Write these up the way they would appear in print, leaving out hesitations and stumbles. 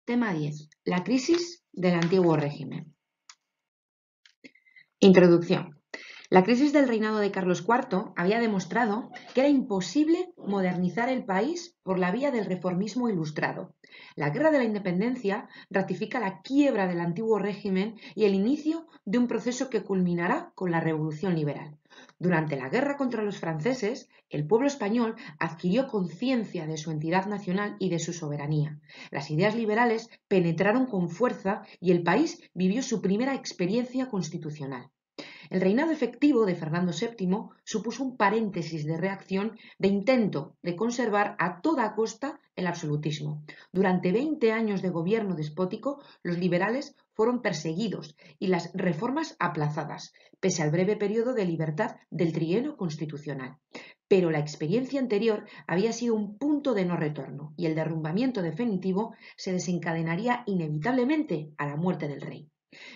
Tema 10. La crisis del antiguo régimen. Introducción. La crisis del reinado de Carlos IV había demostrado que era imposible modernizar el país por la vía del reformismo ilustrado. La Guerra de la Independencia ratifica la quiebra del antiguo régimen y el inicio de un proceso que culminará con la Revolución Liberal. Durante la guerra contra los franceses, el pueblo español adquirió conciencia de su entidad nacional y de su soberanía. Las ideas liberales penetraron con fuerza y el país vivió su primera experiencia constitucional. El reinado efectivo de Fernando VII supuso un paréntesis de reacción de intento de conservar a toda costa el absolutismo. Durante 20 años de gobierno despótico, los liberales fueron perseguidos y las reformas aplazadas, pese al breve periodo de libertad del trienio constitucional. Pero la experiencia anterior había sido un punto de no retorno y el derrumbamiento definitivo se desencadenaría inevitablemente a la muerte del rey.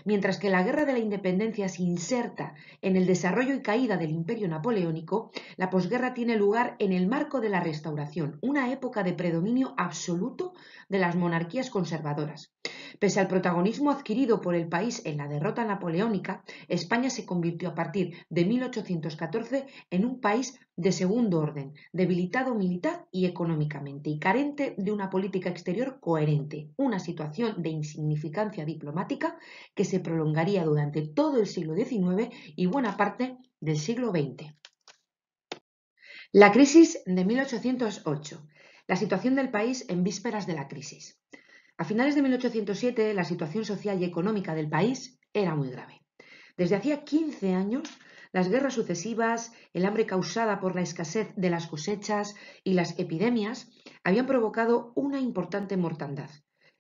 Mientras que la Guerra de la Independencia se inserta en el desarrollo y caída del Imperio Napoleónico, la posguerra tiene lugar en el marco de la Restauración, una época de predominio absoluto de las monarquías conservadoras. Pese al protagonismo adquirido por el país en la derrota napoleónica, España se convirtió a partir de 1814 en un país de segundo orden, debilitado militar y económicamente y carente de una política exterior coherente, una situación de insignificancia diplomática que se prolongaría durante todo el siglo XIX y buena parte del siglo XX. La crisis de 1808. La situación del país en vísperas de la crisis. A finales de 1807, la situación social y económica del país era muy grave. Desde hacía 15 años, las guerras sucesivas, el hambre causada por la escasez de las cosechas y las epidemias habían provocado una importante mortandad.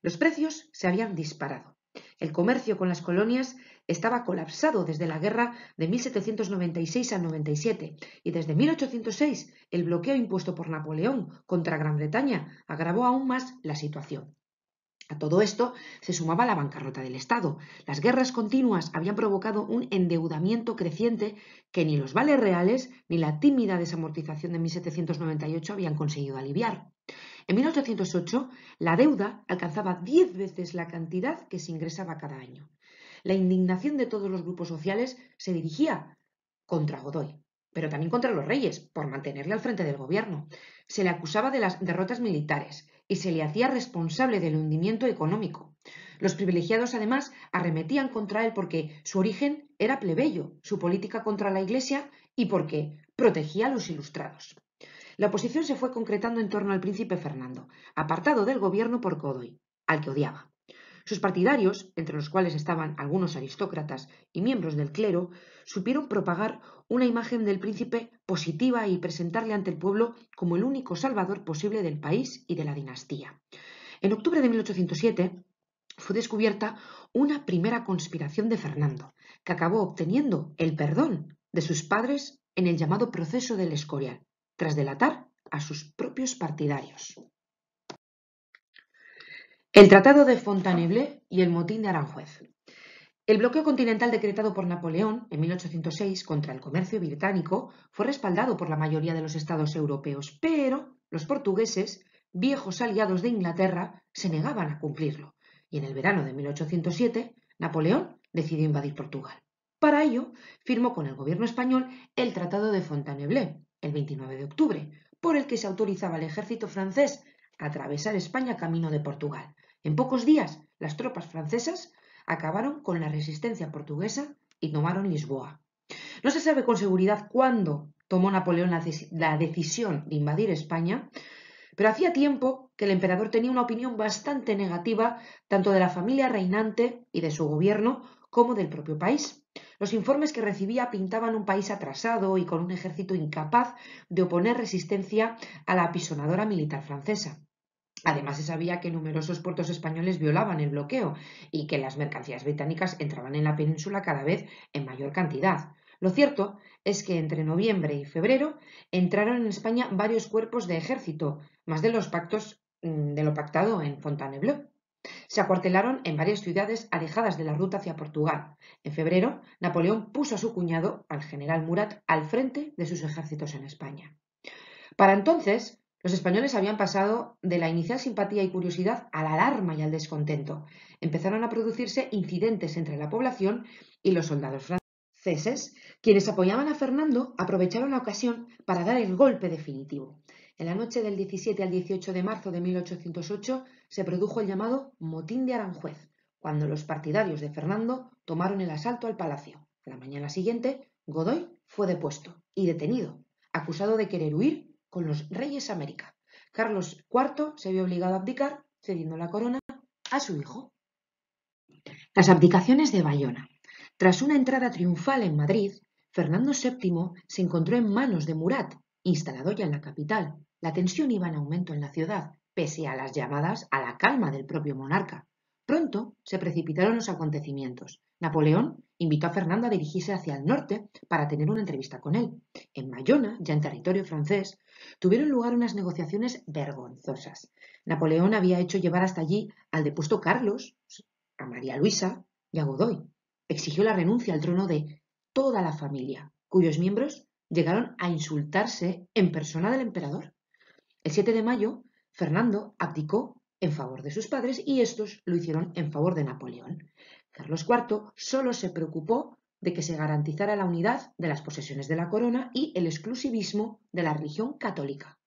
Los precios se habían disparado. El comercio con las colonias estaba colapsado desde la guerra de 1796 al 97 y desde 1806 el bloqueo impuesto por Napoleón contra Gran Bretaña agravó aún más la situación. A todo esto se sumaba la bancarrota del Estado. Las guerras continuas habían provocado un endeudamiento creciente que ni los vales reales ni la tímida desamortización de 1798 habían conseguido aliviar. En 1808, la deuda alcanzaba 10 veces la cantidad que se ingresaba cada año. La indignación de todos los grupos sociales se dirigía contra Godoy, pero también contra los reyes, por mantenerle al frente del gobierno. Se le acusaba de las derrotas militares y se le hacía responsable del hundimiento económico. Los privilegiados, además, arremetían contra él porque su origen era plebeyo, su política contra la Iglesia y porque protegía a los ilustrados. La oposición se fue concretando en torno al príncipe Fernando, apartado del gobierno por Godoy, al que odiaba. Sus partidarios, entre los cuales estaban algunos aristócratas y miembros del clero, supieron propagar una imagen del príncipe positiva y presentarle ante el pueblo como el único salvador posible del país y de la dinastía. En octubre de 1807 fue descubierta una primera conspiración de Fernando, que acabó obteniendo el perdón de sus padres en el llamado Proceso del Escorial, tras delatar a sus propios partidarios. El Tratado de Fontainebleau y el motín de Aranjuez. El bloqueo continental decretado por Napoleón en 1806 contra el comercio británico fue respaldado por la mayoría de los estados europeos, pero los portugueses, viejos aliados de Inglaterra, se negaban a cumplirlo, y en el verano de 1807 Napoleón decidió invadir Portugal. Para ello, firmó con el gobierno español el Tratado de Fontainebleau, el 29 de octubre, por el que se autorizaba al ejército francés a atravesar España camino de Portugal. En pocos días, las tropas francesas acabaron con la resistencia portuguesa y tomaron Lisboa. No se sabe con seguridad cuándo tomó Napoleón la decisión de invadir España, pero hacía tiempo que el emperador tenía una opinión bastante negativa tanto de la familia reinante y de su gobierno como del propio país. Los informes que recibía pintaban un país atrasado y con un ejército incapaz de oponer resistencia a la apisonadora militar francesa. Además, se sabía que numerosos puertos españoles violaban el bloqueo y que las mercancías británicas entraban en la península cada vez en mayor cantidad. Lo cierto es que entre noviembre y febrero entraron en España varios cuerpos de ejército, más de de lo pactado en Fontainebleau. Se acuartelaron en varias ciudades alejadas de la ruta hacia Portugal. En febrero, Napoleón puso a su cuñado, al general Murat, al frente de sus ejércitos en España. Para entonces, Los españoles habían pasado de la inicial simpatía y curiosidad a la alarma y al descontento. Empezaron a producirse incidentes entre la población y los soldados franceses, quienes apoyaban a Fernando aprovecharon la ocasión para dar el golpe definitivo. En la noche del 17 al 18 de marzo de 1808 se produjo el llamado Motín de Aranjuez, cuando los partidarios de Fernando tomaron el asalto al palacio. A la mañana siguiente, Godoy fue depuesto y detenido, acusado de querer huir con los reyes América. Carlos IV se vio obligado a abdicar, cediendo la corona a su hijo. Las abdicaciones de Bayona. Tras una entrada triunfal en Madrid, Fernando VII se encontró en manos de Murat, instalado ya en la capital. La tensión iba en aumento en la ciudad, pese a las llamadas a la calma del propio monarca. Pronto se precipitaron los acontecimientos. Napoleón invitó a Fernando a dirigirse hacia el norte para tener una entrevista con él. En Bayona, ya en territorio francés, tuvieron lugar unas negociaciones vergonzosas. Napoleón había hecho llevar hasta allí al depuesto Carlos, a María Luisa y a Godoy. Exigió la renuncia al trono de toda la familia, cuyos miembros llegaron a insultarse en persona del emperador. El 7 de mayo, Fernando abdicó en favor de sus padres y estos lo hicieron en favor de Napoleón. Carlos IV solo se preocupó de que se garantizara la unidad de las posesiones de la corona y el exclusivismo de la religión católica.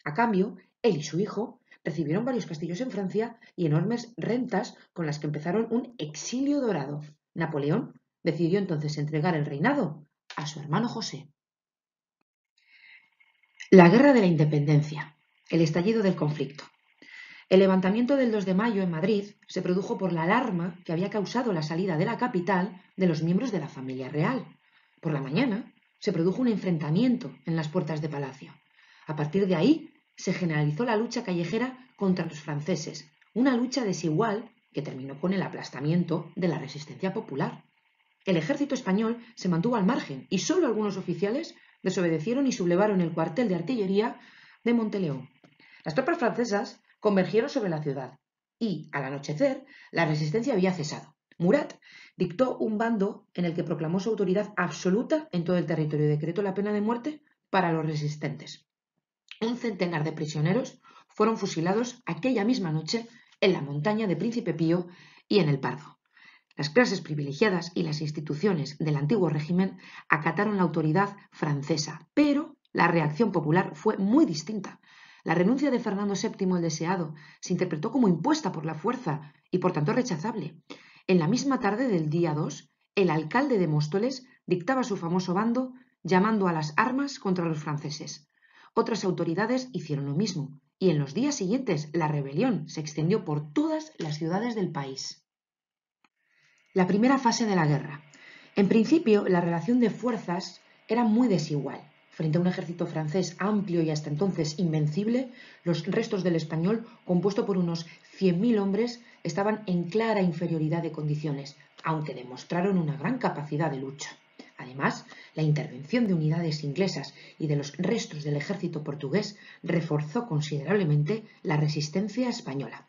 A cambio, él y su hijo recibieron varios castillos en Francia y enormes rentas con las que empezaron un exilio dorado. Napoleón decidió entonces entregar el reinado a su hermano José. La Guerra de la Independencia. El estallido del conflicto. El levantamiento del 2 de mayo en Madrid se produjo por la alarma que había causado la salida de la capital de los miembros de la familia real. Por la mañana se produjo un enfrentamiento en las puertas de Palacio. A partir de ahí se generalizó la lucha callejera contra los franceses, una lucha desigual que terminó con el aplastamiento de la resistencia popular. El ejército español se mantuvo al margen y solo algunos oficiales desobedecieron y sublevaron el cuartel de artillería de Monteleón. Las tropas francesas convergieron sobre la ciudad y, al anochecer, la resistencia había cesado. Murat dictó un bando en el que proclamó su autoridad absoluta en todo el territorio y decretó la pena de muerte para los resistentes. Un centenar de prisioneros fueron fusilados aquella misma noche en la montaña de Príncipe Pío y en el Pardo. Las clases privilegiadas y las instituciones del antiguo régimen acataron la autoridad francesa, pero la reacción popular fue muy distinta. La renuncia de Fernando VII el Deseado se interpretó como impuesta por la fuerza y por tanto rechazable. En la misma tarde del día 2, el alcalde de Móstoles dictaba su famoso bando llamando a las armas contra los franceses. Otras autoridades hicieron lo mismo y en los días siguientes la rebelión se extendió por todas las ciudades del país. La primera fase de la guerra. En principio, la relación de fuerzas era muy desigual. Frente a un ejército francés amplio y hasta entonces invencible, los restos del español, compuesto por unos 100.000 hombres, estaban en clara inferioridad de condiciones, aunque demostraron una gran capacidad de lucha. Además, la intervención de unidades inglesas y de los restos del ejército portugués reforzó considerablemente la resistencia española.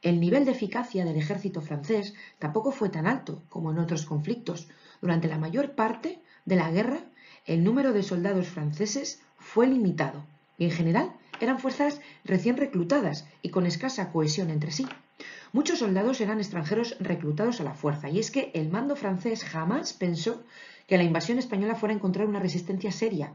El nivel de eficacia del ejército francés tampoco fue tan alto como en otros conflictos. Durante la mayor parte de la guerra, el número de soldados franceses fue limitado y en general eran fuerzas recién reclutadas y con escasa cohesión entre sí. Muchos soldados eran extranjeros reclutados a la fuerza, y es que el mando francés jamás pensó que la invasión española fuera a encontrar una resistencia seria.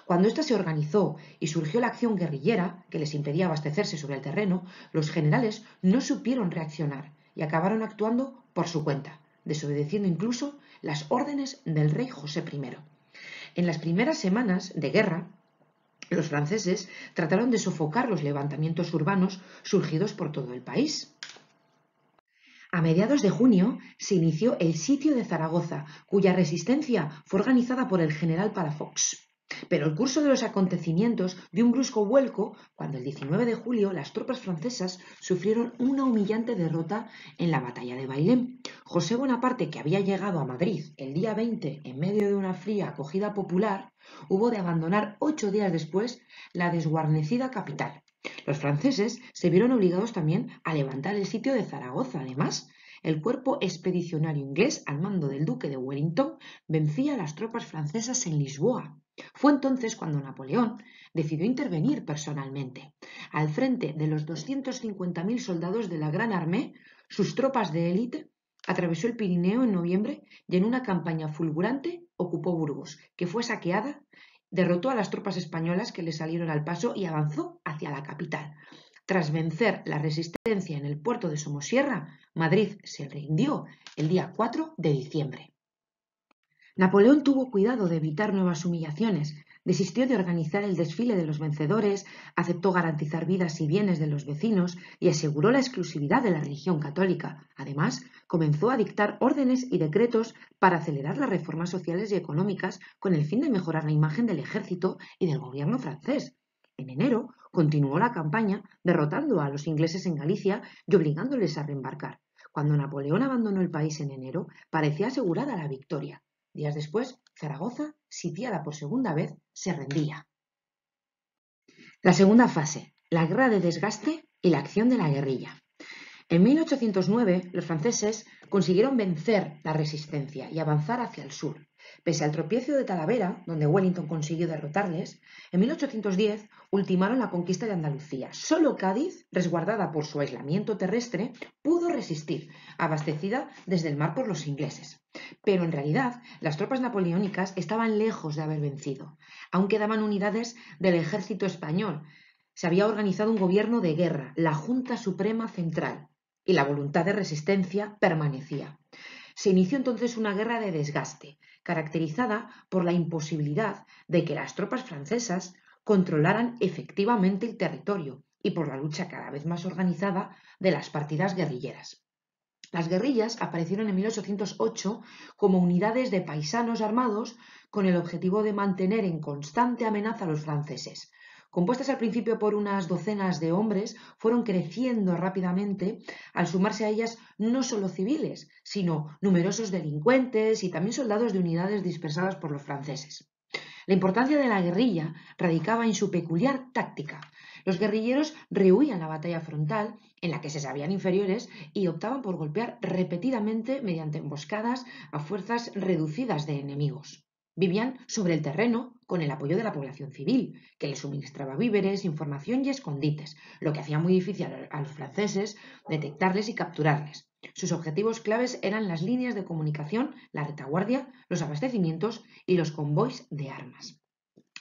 Cuando ésta se organizó y surgió la acción guerrillera, que les impedía abastecerse sobre el terreno, los generales no supieron reaccionar y acabaron actuando por su cuenta, desobedeciendo incluso las órdenes del rey José I. En las primeras semanas de guerra, los franceses trataron de sofocar los levantamientos urbanos surgidos por todo el país. A mediados de junio se inició el sitio de Zaragoza, cuya resistencia fue organizada por el general Palafox. Pero el curso de los acontecimientos dio un brusco vuelco cuando el 19 de julio las tropas francesas sufrieron una humillante derrota en la batalla de Bailén. José Bonaparte, que había llegado a Madrid el día 20 en medio de una fría acogida popular, hubo de abandonar 8 días después la desguarnecida capital. Los franceses se vieron obligados también a levantar el sitio de Zaragoza. Además, el cuerpo expedicionario inglés al mando del duque de Wellington vencía a las tropas francesas en Lisboa. Fue entonces cuando Napoleón decidió intervenir personalmente. Al frente de los 250.000 soldados de la Gran Armée, sus tropas de élite atravesó el Pirineo en noviembre y en una campaña fulgurante ocupó Burgos, que fue saqueada, derrotó a las tropas españolas que le salieron al paso y avanzó hacia la capital. Tras vencer la resistencia en el puerto de Somosierra, Madrid se rindió el día 4 de diciembre. Napoleón tuvo cuidado de evitar nuevas humillaciones, desistió de organizar el desfile de los vencedores, aceptó garantizar vidas y bienes de los vecinos y aseguró la exclusividad de la religión católica. Además, comenzó a dictar órdenes y decretos para acelerar las reformas sociales y económicas con el fin de mejorar la imagen del ejército y del gobierno francés. En enero continuó la campaña derrotando a los ingleses en Galicia y obligándoles a reembarcar. Cuando Napoleón abandonó el país en enero, parecía asegurada la victoria. Días después, Zaragoza, sitiada por segunda vez, se rendía. La segunda fase, la guerra de desgaste y la acción de la guerrilla. En 1809, los franceses consiguieron vencer la resistencia y avanzar hacia el sur. Pese al tropiezo de Talavera, donde Wellington consiguió derrotarles, en 1810 ultimaron la conquista de Andalucía. Solo Cádiz, resguardada por su aislamiento terrestre, pudo resistir, abastecida desde el mar por los ingleses. Pero en realidad, las tropas napoleónicas estaban lejos de haber vencido. Aún quedaban unidades del ejército español. Se había organizado un gobierno de guerra, la Junta Suprema Central, y la voluntad de resistencia permanecía. Se inició entonces una guerra de desgaste, caracterizada por la imposibilidad de que las tropas francesas controlaran efectivamente el territorio y por la lucha cada vez más organizada de las partidas guerrilleras. Las guerrillas aparecieron en 1808 como unidades de paisanos armados con el objetivo de mantener en constante amenaza a los franceses. Compuestas al principio por unas docenas de hombres, fueron creciendo rápidamente al sumarse a ellas no solo civiles, sino numerosos delincuentes y también soldados de unidades dispersadas por los franceses. La importancia de la guerrilla radicaba en su peculiar táctica. Los guerrilleros rehuían la batalla frontal, en la que se sabían inferiores, y optaban por golpear repetidamente mediante emboscadas a fuerzas reducidas de enemigos. Vivían sobre el terreno con el apoyo de la población civil, que les suministraba víveres, información y escondites, lo que hacía muy difícil a los franceses detectarles y capturarles. Sus objetivos claves eran las líneas de comunicación, la retaguardia, los abastecimientos y los convoys de armas.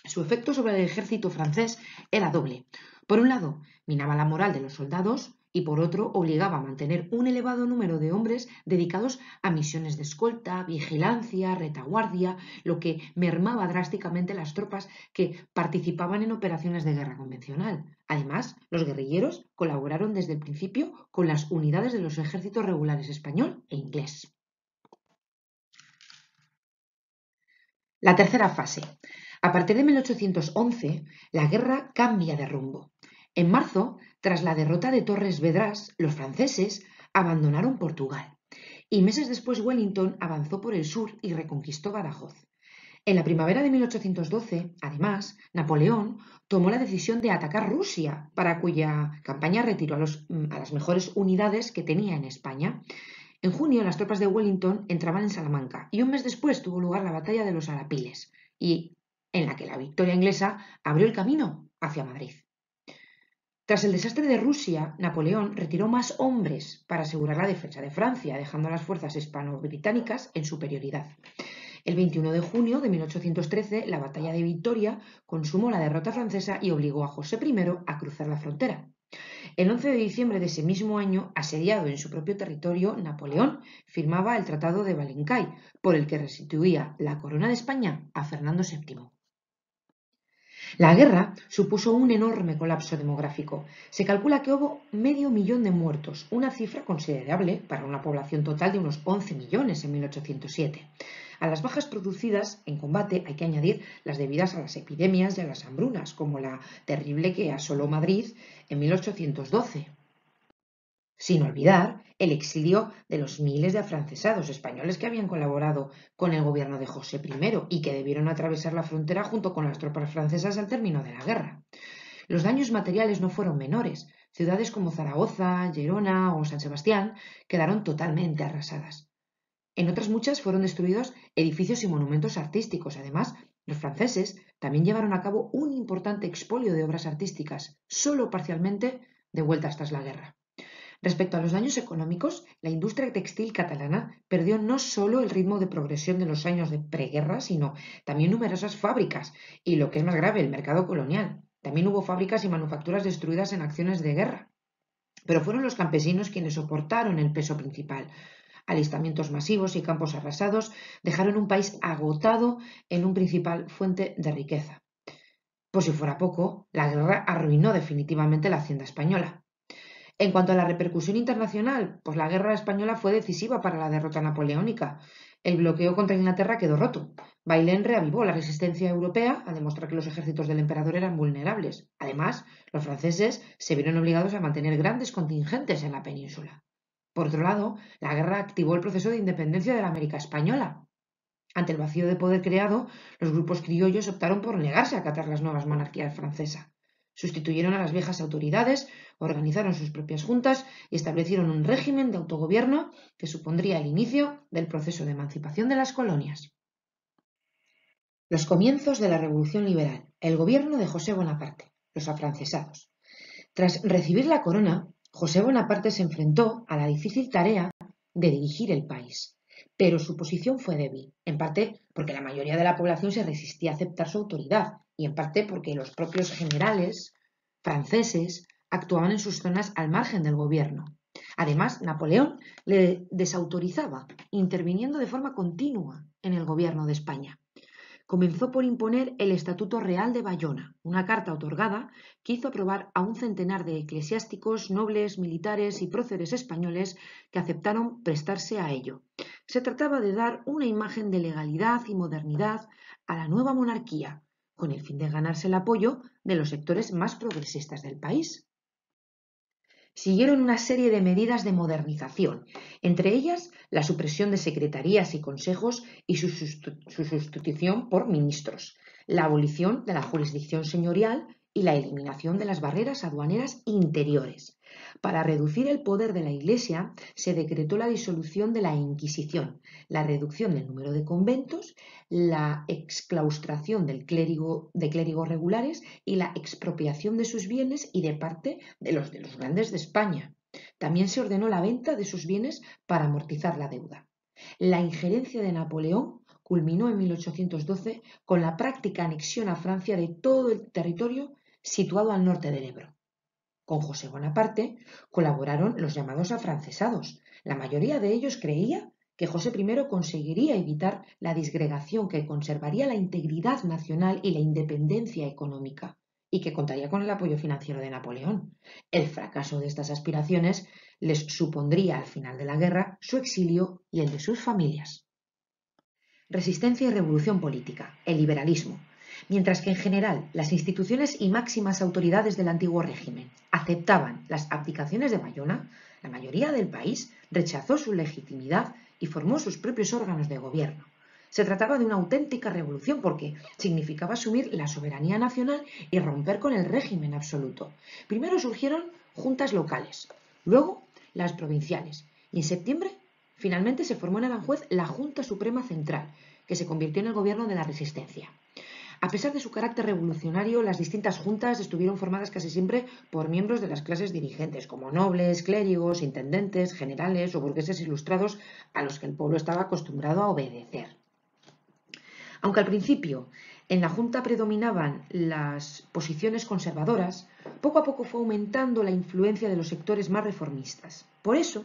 Su efecto sobre el ejército francés era doble. Por un lado, minaba la moral de los soldados y por otro, obligaba a mantener un elevado número de hombres dedicados a misiones de escolta, vigilancia, retaguardia, lo que mermaba drásticamente las tropas que participaban en operaciones de guerra convencional. Además, los guerrilleros colaboraron desde el principio con las unidades de los ejércitos regulares español e inglés. La tercera fase. A partir de 1811, la guerra cambia de rumbo. En marzo, tras la derrota de Torres Vedrás, los franceses abandonaron Portugal y meses después Wellington avanzó por el sur y reconquistó Badajoz. En la primavera de 1812, además, Napoleón tomó la decisión de atacar Rusia, para cuya campaña retiró a las mejores unidades que tenía en España. En junio, las tropas de Wellington entraban en Salamanca y un mes después tuvo lugar la batalla de los Arapiles, y en la que la victoria inglesa abrió el camino hacia Madrid. Tras el desastre de Rusia, Napoleón retiró más hombres para asegurar la defensa de Francia, dejando a las fuerzas hispano-británicas en superioridad. El 21 de junio de 1813, la batalla de Vitoria consumó la derrota francesa y obligó a José I a cruzar la frontera. El 11 de diciembre de ese mismo año, asediado en su propio territorio, Napoleón firmaba el Tratado de Valencay, por el que restituía la corona de España a Fernando VII. La guerra supuso un enorme colapso demográfico. Se calcula que hubo 500.000 de muertos, una cifra considerable para una población total de unos 11 millones en 1807. A las bajas producidas en combate hay que añadir las debidas a las epidemias y a las hambrunas, como la terrible que asoló Madrid en 1812. Sin olvidar el exilio de los miles de afrancesados españoles que habían colaborado con el gobierno de José I y que debieron atravesar la frontera junto con las tropas francesas al término de la guerra. Los daños materiales no fueron menores. Ciudades como Zaragoza, Gerona o San Sebastián quedaron totalmente arrasadas. En otras muchas fueron destruidos edificios y monumentos artísticos. Además, Los franceses también llevaron a cabo un importante expolio de obras artísticas, solo parcialmente devueltas tras la guerra. Respecto a los daños económicos, la industria textil catalana perdió no solo el ritmo de progresión de los años de preguerra, sino también numerosas fábricas y, lo que es más grave, el mercado colonial. También hubo fábricas y manufacturas destruidas en acciones de guerra. Pero fueron los campesinos quienes soportaron el peso principal. Alistamientos masivos y campos arrasados dejaron un país agotado en una principal fuente de riqueza. Por si fuera poco, la guerra arruinó definitivamente la hacienda española. En cuanto a la repercusión internacional, pues la guerra española fue decisiva para la derrota napoleónica. El bloqueo contra Inglaterra quedó roto. Bailén reavivó la resistencia europea al demostrar que los ejércitos del emperador eran vulnerables. Además, los franceses se vieron obligados a mantener grandes contingentes en la península. Por otro lado, la guerra activó el proceso de independencia de la América española. Ante el vacío de poder creado, los grupos criollos optaron por negarse a acatar las nuevas monarquías francesas. Sustituyeron a las viejas autoridades, organizaron sus propias juntas y establecieron un régimen de autogobierno que supondría el inicio del proceso de emancipación de las colonias. Los comienzos de la Revolución Liberal, el gobierno de José Bonaparte, los afrancesados. Tras recibir la corona, José Bonaparte se enfrentó a la difícil tarea de dirigir el país, pero su posición fue débil, en parte porque la mayoría de la población se resistía a aceptar su autoridad y en parte porque los propios generales franceses actuaban en sus zonas al margen del gobierno. Además, Napoleón le desautorizaba, interviniendo de forma continua en el gobierno de España. Comenzó por imponer el Estatuto Real de Bayona, una carta otorgada que hizo aprobar a un centenar de eclesiásticos, nobles, militares y próceres españoles que aceptaron prestarse a ello. Se trataba de dar una imagen de legalidad y modernidad a la nueva monarquía, con el fin de ganarse el apoyo de los sectores más progresistas del país. Siguieron una serie de medidas de modernización, entre ellas la supresión de secretarías y consejos y su sustitución por ministros, la abolición de la jurisdicción señorial y la eliminación de las barreras aduaneras interiores. Para reducir el poder de la Iglesia, se decretó la disolución de la Inquisición, la reducción del número de conventos, la exclaustración de clérigos regulares y la expropiación de sus bienes y de parte de los grandes de España. También se ordenó la venta de sus bienes para amortizar la deuda. La injerencia de Napoleón culminó en 1812 con la práctica anexión a Francia de todo el territorio situado al norte del Ebro. Con José Bonaparte colaboraron los llamados afrancesados. La mayoría de ellos creía que José I conseguiría evitar la disgregación, que conservaría la integridad nacional y la independencia económica, y que contaría con el apoyo financiero de Napoleón. El fracaso de estas aspiraciones les supondría al final de la guerra su exilio y el de sus familias. Resistencia y revolución política, el liberalismo. Mientras que en general las instituciones y máximas autoridades del antiguo régimen aceptaban las abdicaciones de Bayona, la mayoría del país rechazó su legitimidad y formó sus propios órganos de gobierno. Se trataba de una auténtica revolución porque significaba asumir la soberanía nacional y romper con el régimen absoluto. Primero surgieron juntas locales, luego las provinciales y en septiembre finalmente se formó en Aranjuez la Junta Suprema Central, que se convirtió en el gobierno de la Resistencia. A pesar de su carácter revolucionario, las distintas juntas estuvieron formadas casi siempre por miembros de las clases dirigentes, como nobles, clérigos, intendentes, generales o burgueses ilustrados a los que el pueblo estaba acostumbrado a obedecer. Aunque al principio en la junta predominaban las posiciones conservadoras, poco a poco fue aumentando la influencia de los sectores más reformistas. Por eso,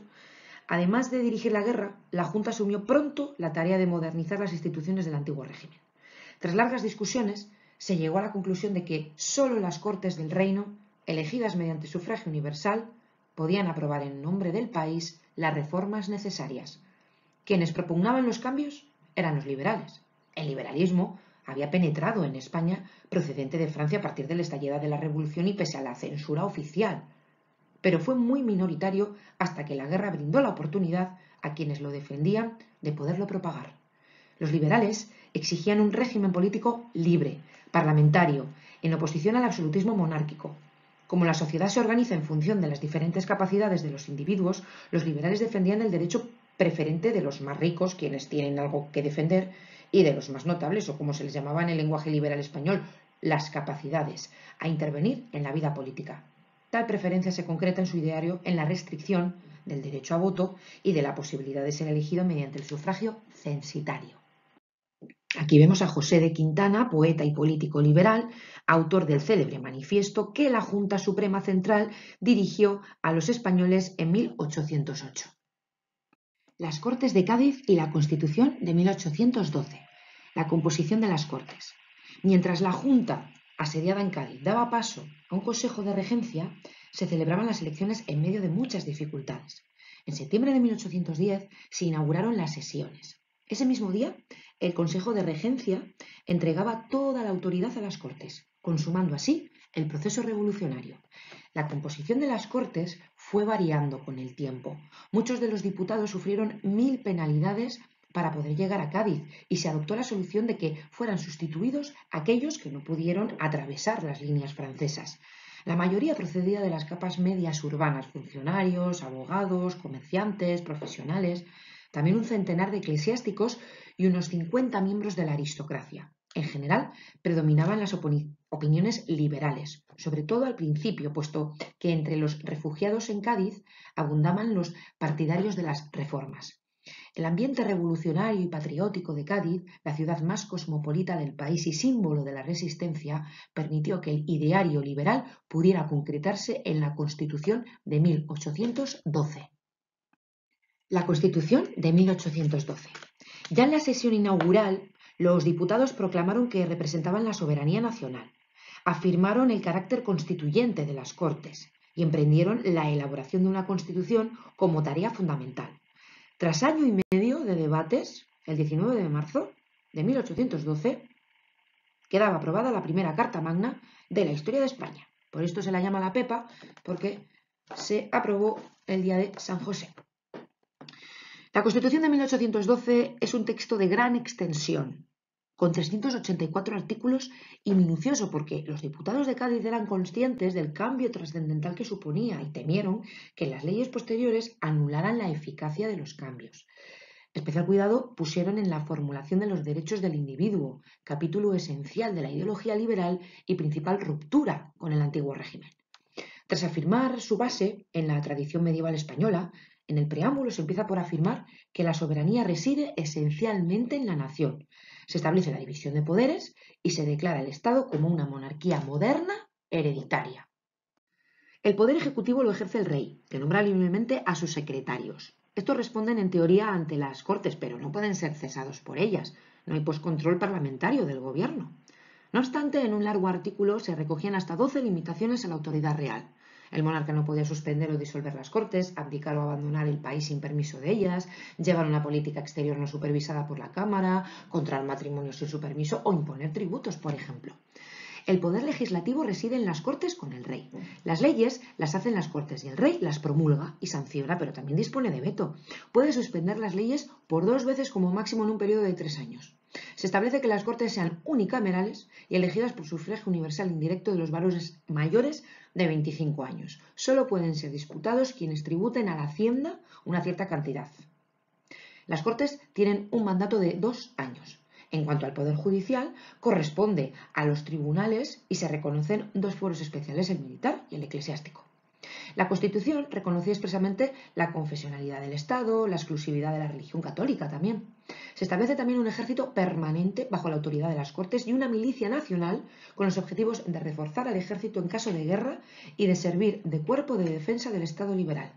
además de dirigir la guerra, la junta asumió pronto la tarea de modernizar las instituciones del antiguo régimen. Tras largas discusiones, se llegó a la conclusión de que solo las Cortes del Reino, elegidas mediante sufragio universal, podían aprobar en nombre del país las reformas necesarias. Quienes propugnaban los cambios eran los liberales. El liberalismo había penetrado en España procedente de Francia a partir del estallido de la Revolución y pese a la censura oficial, pero fue muy minoritario hasta que la guerra brindó la oportunidad a quienes lo defendían de poderlo propagar. Los liberales exigían un régimen político libre, parlamentario, en oposición al absolutismo monárquico. Como la sociedad se organiza en función de las diferentes capacidades de los individuos, los liberales defendían el derecho preferente de los más ricos, quienes tienen algo que defender, y de los más notables, o como se les llamaba en el lenguaje liberal español, las capacidades, a intervenir en la vida política. Tal preferencia se concreta en su ideario en la restricción del derecho a voto y de la posibilidad de ser elegido mediante el sufragio censitario. Aquí vemos a José de Quintana, poeta y político liberal, autor del célebre manifiesto que la Junta Suprema Central dirigió a los españoles en 1808. Las Cortes de Cádiz y la Constitución de 1812. La composición de las Cortes. Mientras la Junta, asediada en Cádiz, daba paso a un Consejo de Regencia, se celebraban las elecciones en medio de muchas dificultades. En septiembre de 1810 se inauguraron las sesiones. Ese mismo día, el Consejo de Regencia entregaba toda la autoridad a las Cortes, consumando así el proceso revolucionario. La composición de las Cortes fue variando con el tiempo. Muchos de los diputados sufrieron 1000 penalidades para poder llegar a Cádiz y se adoptó la solución de que fueran sustituidos aquellos que no pudieron atravesar las líneas francesas. La mayoría procedía de las capas medias urbanas, funcionarios, abogados, comerciantes, profesionales, también un centenar de eclesiásticos y unos 50 miembros de la aristocracia. En general, predominaban las opiniones liberales, sobre todo al principio, puesto que entre los refugiados en Cádiz abundaban los partidarios de las reformas. El ambiente revolucionario y patriótico de Cádiz, la ciudad más cosmopolita del país y símbolo de la resistencia, permitió que el ideario liberal pudiera concretarse en la Constitución de 1812. La Constitución de 1812. Ya en la sesión inaugural, los diputados proclamaron que representaban la soberanía nacional, afirmaron el carácter constituyente de las Cortes y emprendieron la elaboración de una Constitución como tarea fundamental. Tras año y medio de debates, el 19 de marzo de 1812, quedaba aprobada la primera Carta Magna de la historia de España. Por esto se la llama la Pepa, porque se aprobó el día de San José. La Constitución de 1812 es un texto de gran extensión, con 384 artículos y minucioso, porque los diputados de Cádiz eran conscientes del cambio trascendental que suponía y temieron que las leyes posteriores anularan la eficacia de los cambios. Especial cuidado pusieron en la formulación de los derechos del individuo, capítulo esencial de la ideología liberal y principal ruptura con el antiguo régimen. Tras afirmar su base en la tradición medieval española, en el preámbulo se empieza por afirmar que la soberanía reside esencialmente en la nación. Se establece la división de poderes y se declara el Estado como una monarquía moderna hereditaria. El poder ejecutivo lo ejerce el rey, que nombra libremente a sus secretarios. Estos responden en teoría ante las Cortes, pero no pueden ser cesados por ellas. No hay control parlamentario del gobierno. No obstante, en un largo artículo se recogían hasta 12 limitaciones a la autoridad real. El monarca no podía suspender o disolver las Cortes, abdicar o abandonar el país sin permiso de ellas, llevar una política exterior no supervisada por la Cámara, contraer matrimonios sin su permiso o imponer tributos, por ejemplo. El poder legislativo reside en las Cortes con el rey. Las leyes las hacen las Cortes y el rey las promulga y sanciona, pero también dispone de veto. Puede suspender las leyes por 2 veces como máximo en un periodo de 3 años. Se establece que las Cortes sean unicamerales y elegidas por sufragio universal indirecto de los varones mayores de 25 años. Solo pueden ser disputados quienes tributen a la Hacienda una cierta cantidad. Las Cortes tienen un mandato de 2 años. En cuanto al Poder Judicial, corresponde a los tribunales y se reconocen 2 fueros especiales, el militar y el eclesiástico. La Constitución reconocía expresamente la confesionalidad del Estado, la exclusividad de la religión católica también. Se establece también un ejército permanente bajo la autoridad de las Cortes y una milicia nacional con los objetivos de reforzar al ejército en caso de guerra y de servir de cuerpo de defensa del Estado liberal.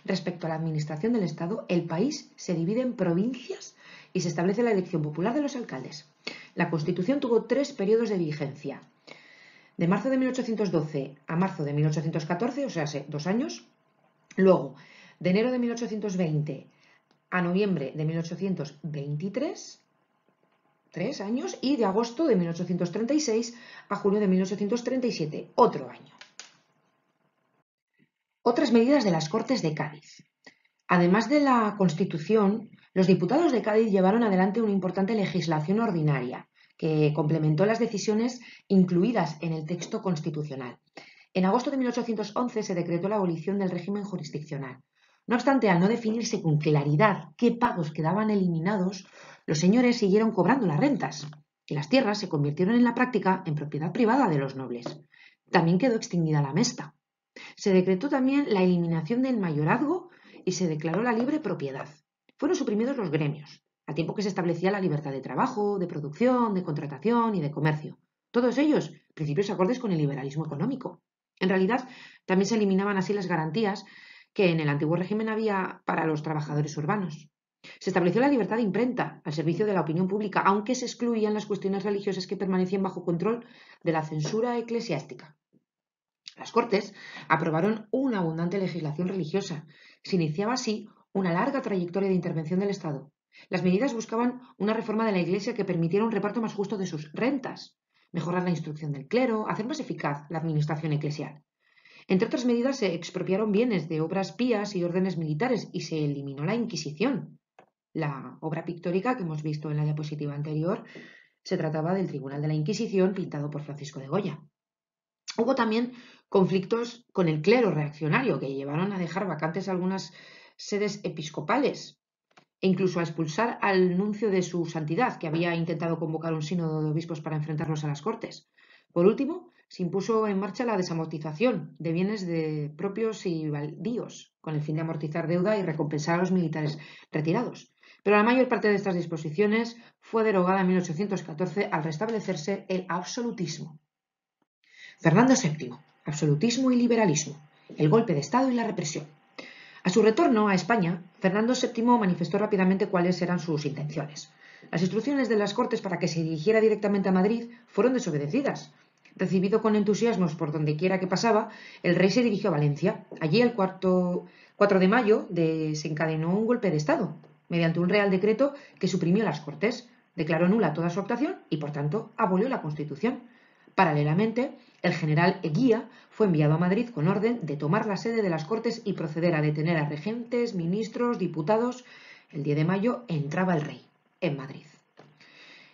Respecto a la administración del Estado, el país se divide en provincias y se establece la elección popular de los alcaldes. La Constitución tuvo 3 periodos de vigencia. De marzo de 1812 a marzo de 1814, o sea, 2 años. Luego, de enero de 1820 a noviembre de 1823, 3 años. Y de agosto de 1836 a junio de 1837, otro año. Otras medidas de las Cortes de Cádiz. Además de la Constitución, los diputados de Cádiz llevaron adelante una importante legislación ordinaria que complementó las decisiones incluidas en el texto constitucional. En agosto de 1811 se decretó la abolición del régimen jurisdiccional. No obstante, al no definirse con claridad qué pagos quedaban eliminados, los señores siguieron cobrando las rentas y las tierras se convirtieron en la práctica en propiedad privada de los nobles. También quedó extinguida la mesta. Se decretó también la eliminación del mayorazgo y se declaró la libre propiedad. Fueron suprimidos los gremios, al tiempo que se establecía la libertad de trabajo, de producción, de contratación y de comercio. Todos ellos principios acordes con el liberalismo económico. En realidad, también se eliminaban así las garantías que en el antiguo régimen había para los trabajadores urbanos. Se estableció la libertad de imprenta al servicio de la opinión pública, aunque se excluían las cuestiones religiosas que permanecían bajo control de la censura eclesiástica. Las Cortes aprobaron una abundante legislación religiosa. Se iniciaba así una larga trayectoria de intervención del Estado. Las medidas buscaban una reforma de la Iglesia que permitiera un reparto más justo de sus rentas, mejorar la instrucción del clero, hacer más eficaz la administración eclesial. Entre otras medidas, se expropiaron bienes de obras pías y órdenes militares y se eliminó la Inquisición. La obra pictórica que hemos visto en la diapositiva anterior se trataba del Tribunal de la Inquisición pintado por Francisco de Goya. Hubo también conflictos con el clero reaccionario que llevaron a dejar vacantes algunas sedes episcopales e incluso a expulsar al nuncio de su santidad, que había intentado convocar un sínodo de obispos para enfrentarlos a las Cortes. Por último, se impuso en marcha la desamortización de bienes de propios y baldíos, con el fin de amortizar deuda y recompensar a los militares retirados. Pero la mayor parte de estas disposiciones fue derogada en 1814 al restablecerse el absolutismo. Fernando VII, absolutismo y liberalismo, el golpe de Estado y la represión. A su retorno a España, Fernando VII manifestó rápidamente cuáles eran sus intenciones. Las instrucciones de las Cortes para que se dirigiera directamente a Madrid fueron desobedecidas. Recibido con entusiasmos por donde quiera que pasaba, el rey se dirigió a Valencia. Allí, el 4 de mayo, desencadenó un golpe de Estado, mediante un real decreto que suprimió las Cortes, declaró nula toda su actuación y, por tanto, abolió la Constitución. Paralelamente, el general Eguía fue enviado a Madrid con orden de tomar la sede de las Cortes y proceder a detener a regentes, ministros, diputados. El 10 de mayo entraba el rey en Madrid.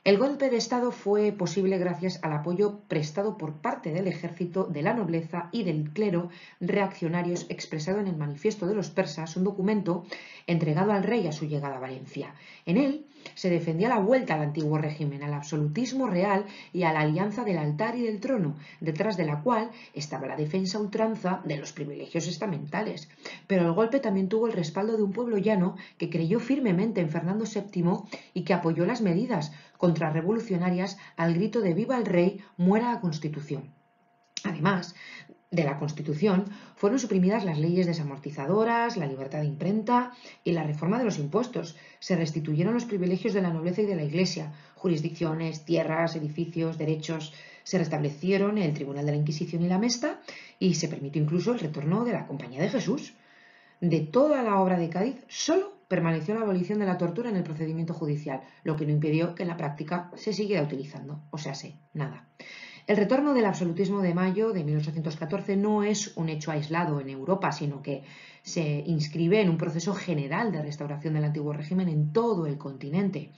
El golpe de Estado fue posible gracias al apoyo prestado por parte del ejército, de la nobleza y del clero reaccionarios expresado en el Manifiesto de los Persas, un documento entregado al rey a su llegada a Valencia. En él se defendía la vuelta al antiguo régimen, al absolutismo real y a la alianza del altar y del trono, detrás de la cual estaba la defensa a ultranza de los privilegios estamentales. Pero el golpe también tuvo el respaldo de un pueblo llano que creyó firmemente en Fernando VII y que apoyó las medidas contrarrevolucionarias al grito de «Viva el rey, muera la Constitución». Además de la Constitución, fueron suprimidas las leyes desamortizadoras, la libertad de imprenta y la reforma de los impuestos. Se restituyeron los privilegios de la nobleza y de la Iglesia, jurisdicciones, tierras, edificios, derechos. Se restablecieron el Tribunal de la Inquisición y la Mesta y se permitió incluso el retorno de la Compañía de Jesús. De toda la obra de Cádiz, solo permaneció la abolición de la tortura en el procedimiento judicial, lo que no impidió que en la práctica se siguiera utilizando, o sea, nada. El retorno del absolutismo de mayo de 1814 no es un hecho aislado en Europa, sino que se inscribe en un proceso general de restauración del antiguo régimen en todo el continente.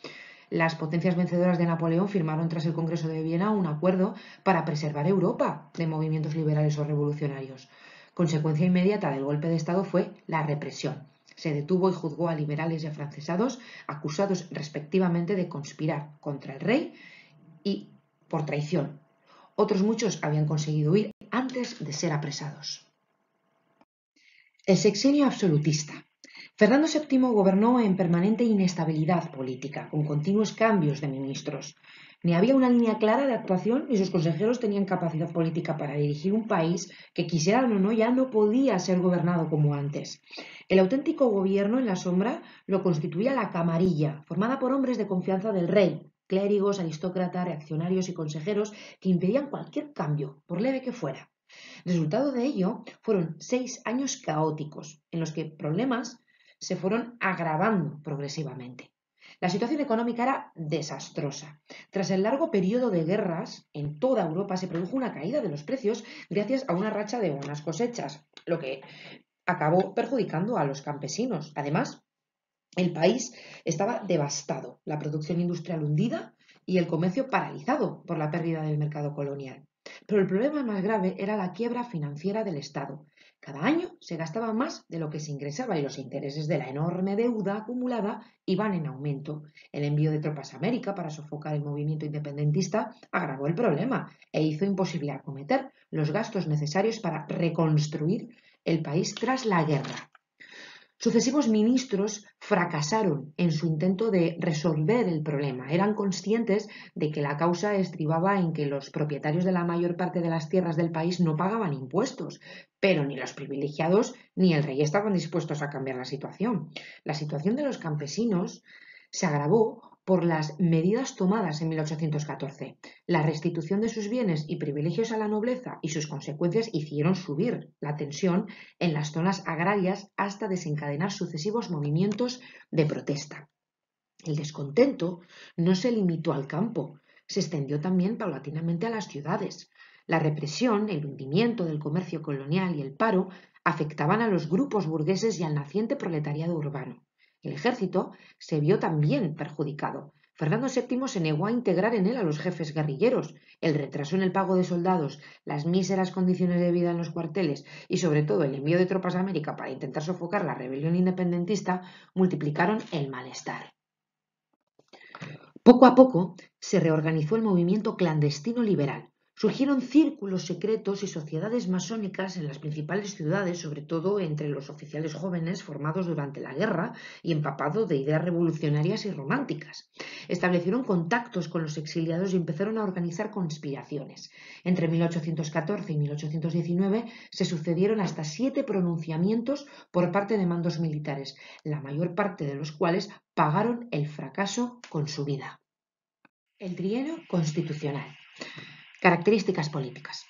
Las potencias vencedoras de Napoleón firmaron tras el Congreso de Viena un acuerdo para preservar Europa de movimientos liberales o revolucionarios. Consecuencia inmediata del golpe de Estado fue la represión. Se detuvo y juzgó a liberales y afrancesados, acusados respectivamente de conspirar contra el rey y por traición. Otros muchos habían conseguido huir antes de ser apresados. El sexenio absolutista. Fernando VII gobernó en permanente inestabilidad política, con continuos cambios de ministros. Ni había una línea clara de actuación ni sus consejeros tenían capacidad política para dirigir un país que, quisieran o no, ya no podía ser gobernado como antes. El auténtico gobierno en la sombra lo constituía la camarilla, formada por hombres de confianza del rey, clérigos, aristócratas, reaccionarios y consejeros que impedían cualquier cambio, por leve que fuera. Resultado de ello fueron 6 años caóticos, en los que problemas se fueron agravando progresivamente. La situación económica era desastrosa. Tras el largo periodo de guerras, en toda Europa se produjo una caída de los precios gracias a una racha de buenas cosechas, lo que acabó perjudicando a los campesinos. Además, el país estaba devastado, la producción industrial hundida y el comercio paralizado por la pérdida del mercado colonial. Pero el problema más grave era la quiebra financiera del Estado, Cada año se gastaba más de lo que se ingresaba y los intereses de la enorme deuda acumulada iban en aumento. El envío de tropas a América para sofocar el movimiento independentista agravó el problema e hizo imposible acometer los gastos necesarios para reconstruir el país tras la guerra. Sucesivos ministros fracasaron en su intento de resolver el problema. Eran conscientes de que la causa estribaba en que los propietarios de la mayor parte de las tierras del país no pagaban impuestos, pero ni los privilegiados ni el rey estaban dispuestos a cambiar la situación. La situación de los campesinos se agravó por las medidas tomadas en 1814. La restitución de sus bienes y privilegios a la nobleza y sus consecuencias hicieron subir la tensión en las zonas agrarias hasta desencadenar sucesivos movimientos de protesta. El descontento no se limitó al campo, se extendió también paulatinamente a las ciudades. La represión, el hundimiento del comercio colonial y el paro afectaban a los grupos burgueses y al naciente proletariado urbano. El ejército se vio también perjudicado. Fernando VII se negó a integrar en él a los jefes guerrilleros. El retraso en el pago de soldados, las míseras condiciones de vida en los cuarteles y sobre todo el envío de tropas a América para intentar sofocar la rebelión independentista multiplicaron el malestar. Poco a poco se reorganizó el movimiento clandestino liberal. Surgieron círculos secretos y sociedades masónicas en las principales ciudades, sobre todo entre los oficiales jóvenes formados durante la guerra y empapados de ideas revolucionarias y románticas. Establecieron contactos con los exiliados y empezaron a organizar conspiraciones. Entre 1814 y 1819 se sucedieron hasta 7 pronunciamientos por parte de mandos militares, la mayor parte de los cuales pagaron el fracaso con su vida. El trienio constitucional. Características políticas.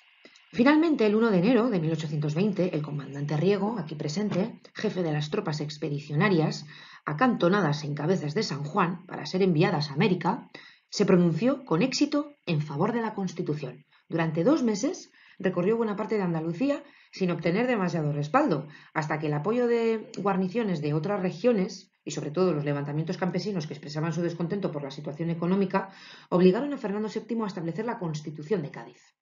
Finalmente, el 1 de enero de 1820, el comandante Riego, aquí presente, jefe de las tropas expedicionarias, acantonadas en Cabezas de San Juan para ser enviadas a América, se pronunció con éxito en favor de la Constitución. Durante 2 meses recorrió buena parte de Andalucía sin obtener demasiado respaldo, hasta que el apoyo de guarniciones de otras regiones y sobre todo los levantamientos campesinos que expresaban su descontento por la situación económica, obligaron a Fernando VII a establecer la Constitución de Cádiz.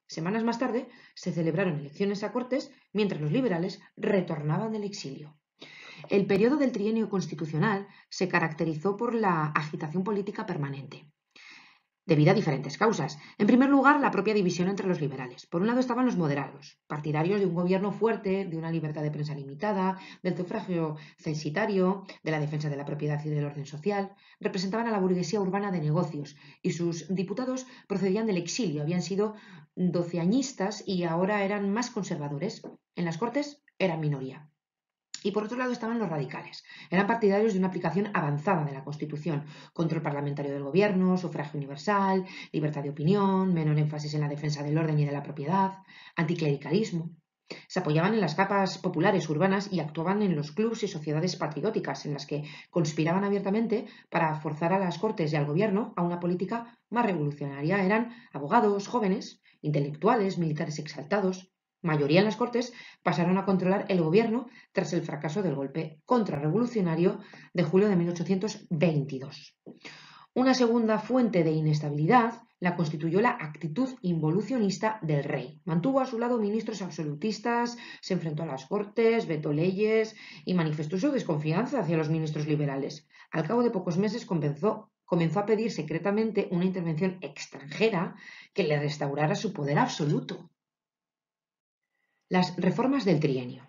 Semanas más tarde se celebraron elecciones a Cortes mientras los liberales retornaban del exilio. El periodo del trienio constitucional se caracterizó por la agitación política permanente, debido a diferentes causas. En primer lugar, la propia división entre los liberales. Por un lado estaban los moderados, partidarios de un gobierno fuerte, de una libertad de prensa limitada, del sufragio censitario, de la defensa de la propiedad y del orden social. Representaban a la burguesía urbana de negocios y sus diputados procedían del exilio, habían sido doceañistas y ahora eran más conservadores. En las Cortes eran minoría. Y por otro lado estaban los radicales. Eran partidarios de una aplicación avanzada de la Constitución, control parlamentario del gobierno, sufragio universal, libertad de opinión, menor énfasis en la defensa del orden y de la propiedad, anticlericalismo. Se apoyaban en las capas populares urbanas y actuaban en los clubs y sociedades patrióticas, en las que conspiraban abiertamente para forzar a las Cortes y al gobierno a una política más revolucionaria. Eran abogados jóvenes, intelectuales, militares exaltados. Mayoría en las Cortes pasaron a controlar el gobierno tras el fracaso del golpe contrarrevolucionario de julio de 1822. Una segunda fuente de inestabilidad la constituyó la actitud involucionista del rey. Mantuvo a su lado ministros absolutistas, se enfrentó a las Cortes, vetó leyes y manifestó su desconfianza hacia los ministros liberales. Al cabo de pocos meses comenzó a pedir secretamente una intervención extranjera que le restaurara su poder absoluto. Las reformas del trienio.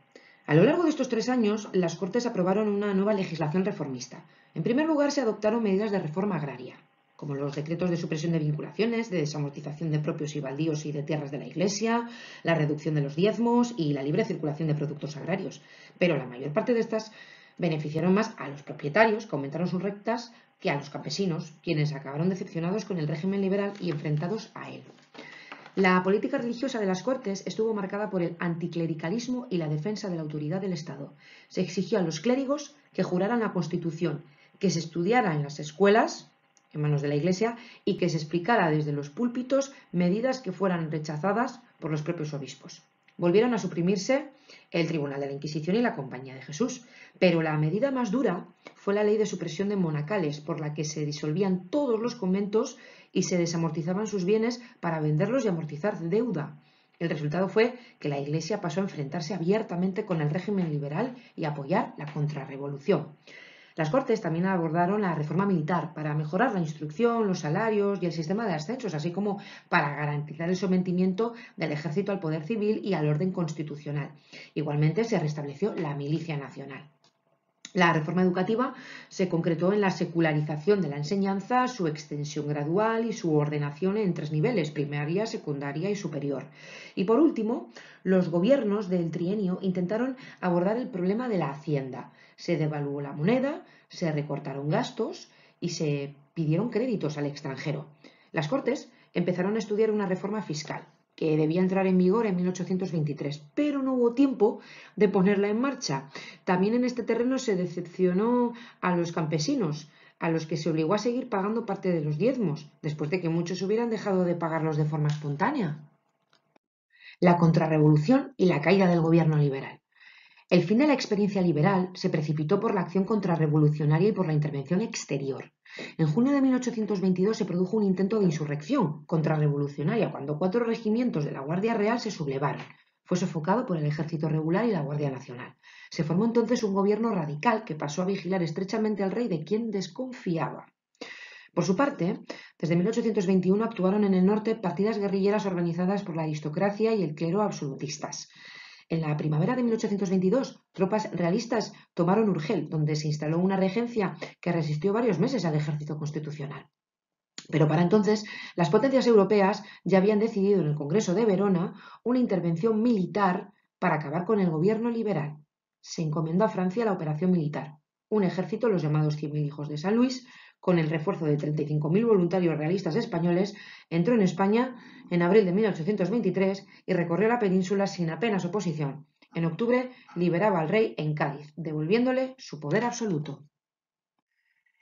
A lo largo de estos 3 años, las Cortes aprobaron una nueva legislación reformista. En primer lugar, se adoptaron medidas de reforma agraria, como los decretos de supresión de vinculaciones, de desamortización de propios y baldíos y de tierras de la Iglesia, la reducción de los diezmos y la libre circulación de productos agrarios. Pero la mayor parte de estas beneficiaron más a los propietarios, que aumentaron sus rentas, que a los campesinos, quienes acabaron decepcionados con el régimen liberal y enfrentados a él. La política religiosa de las Cortes estuvo marcada por el anticlericalismo y la defensa de la autoridad del Estado. Se exigió a los clérigos que juraran la Constitución, que se estudiara en las escuelas, en manos de la Iglesia, y que se explicara desde los púlpitos medidas que fueran rechazadas por los propios obispos. Volvieron a suprimirse el Tribunal de la Inquisición y la Compañía de Jesús, pero la medida más dura fue la ley de supresión de monacales, por la que se disolvían todos los conventos y se desamortizaban sus bienes para venderlos y amortizar deuda. El resultado fue que la Iglesia pasó a enfrentarse abiertamente con el régimen liberal y a apoyar la contrarrevolución. Las Cortes también abordaron la reforma militar para mejorar la instrucción, los salarios y el sistema de ascensos, así como para garantizar el sometimiento del ejército al poder civil y al orden constitucional. Igualmente se restableció la milicia nacional. La reforma educativa se concretó en la secularización de la enseñanza, su extensión gradual y su ordenación en 3 niveles: primaria, secundaria y superior. Y por último, los gobiernos del trienio intentaron abordar el problema de la hacienda. Se devaluó la moneda, se recortaron gastos y se pidieron créditos al extranjero. Las Cortes empezaron a estudiar una reforma fiscal que debía entrar en vigor en 1823, pero no hubo tiempo de ponerla en marcha. También en este terreno se decepcionó a los campesinos, a los que se obligó a seguir pagando parte de los diezmos, después de que muchos hubieran dejado de pagarlos de forma espontánea. La contrarrevolución y la caída del gobierno liberal. El fin de la experiencia liberal se precipitó por la acción contrarrevolucionaria y por la intervención exterior. En junio de 1822 se produjo un intento de insurrección contrarrevolucionaria cuando 4 regimientos de la Guardia Real se sublevaron. Fue sofocado por el Ejército Regular y la Guardia Nacional. Se formó entonces un gobierno radical que pasó a vigilar estrechamente al rey, de quien desconfiaba. Por su parte, desde 1821 actuaron en el norte partidas guerrilleras organizadas por la aristocracia y el clero absolutistas. En la primavera de 1822, tropas realistas tomaron Urgel, donde se instaló una regencia que resistió varios meses al ejército constitucional. Pero para entonces, las potencias europeas ya habían decidido en el Congreso de Verona una intervención militar para acabar con el gobierno liberal. Se encomendó a Francia la operación militar. Un ejército, los llamados 100.000 hijos de San Luis, con el refuerzo de 35.000 voluntarios realistas españoles, entró en España en abril de 1823 y recorrió la península sin apenas oposición. En octubre liberaba al rey en Cádiz, devolviéndole su poder absoluto.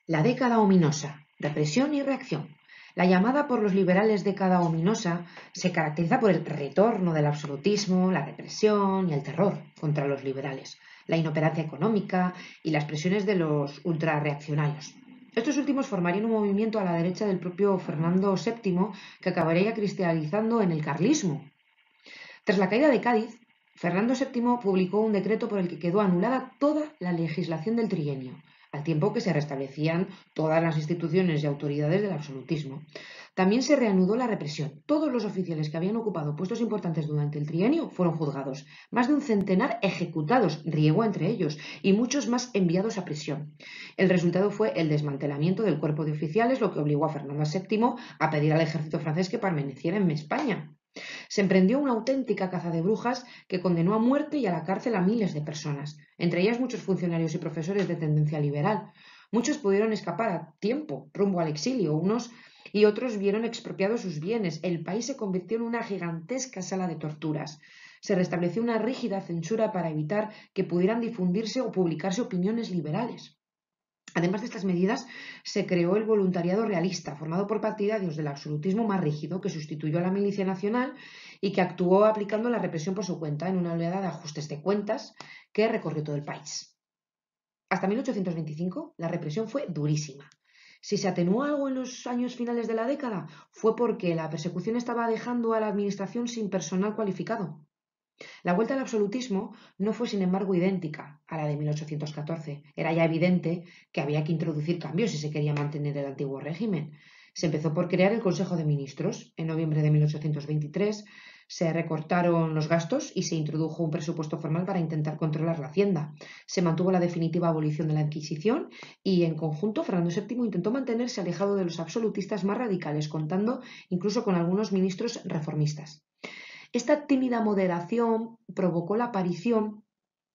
La década ominosa, represión y reacción. La llamada por los liberales década ominosa se caracteriza por el retorno del absolutismo, la represión y el terror contra los liberales, la inoperancia económica y las presiones de los ultrarreaccionarios. Estos últimos formarían un movimiento a la derecha del propio Fernando VII que acabaría cristalizando en el carlismo. Tras la caída de Cádiz, Fernando VII publicó un decreto por el que quedó anulada toda la legislación del trienio, al tiempo que se restablecían todas las instituciones y autoridades del absolutismo. También se reanudó la represión. Todos los oficiales que habían ocupado puestos importantes durante el trienio fueron juzgados, más de un centenar ejecutados, Riego entre ellos, y muchos más enviados a prisión. El resultado fue el desmantelamiento del cuerpo de oficiales, lo que obligó a Fernando VII a pedir al ejército francés que permaneciera en España. Se emprendió una auténtica caza de brujas que condenó a muerte y a la cárcel a miles de personas, entre ellas muchos funcionarios y profesores de tendencia liberal. Muchos pudieron escapar a tiempo, rumbo al exilio, unos y otros vieron expropiados sus bienes. El país se convirtió en una gigantesca sala de torturas. Se restableció una rígida censura para evitar que pudieran difundirse o publicarse opiniones liberales. Además de estas medidas, se creó el voluntariado realista, formado por partidarios del absolutismo más rígido, que sustituyó a la milicia nacional y que actuó aplicando la represión por su cuenta en una oleada de ajustes de cuentas que recorrió todo el país. Hasta 1825, la represión fue durísima. Si se atenuó algo en los años finales de la década, fue porque la persecución estaba dejando a la administración sin personal cualificado. La vuelta al absolutismo no fue, sin embargo, idéntica a la de 1814. Era ya evidente que había que introducir cambios si se quería mantener el antiguo régimen. Se empezó por crear el Consejo de Ministros. En noviembre de 1823 se recortaron los gastos y se introdujo un presupuesto formal para intentar controlar la hacienda. Se mantuvo la definitiva abolición de la Inquisición y, en conjunto, Fernando VII intentó mantenerse alejado de los absolutistas más radicales, contando incluso con algunos ministros reformistas. Esta tímida moderación provocó la aparición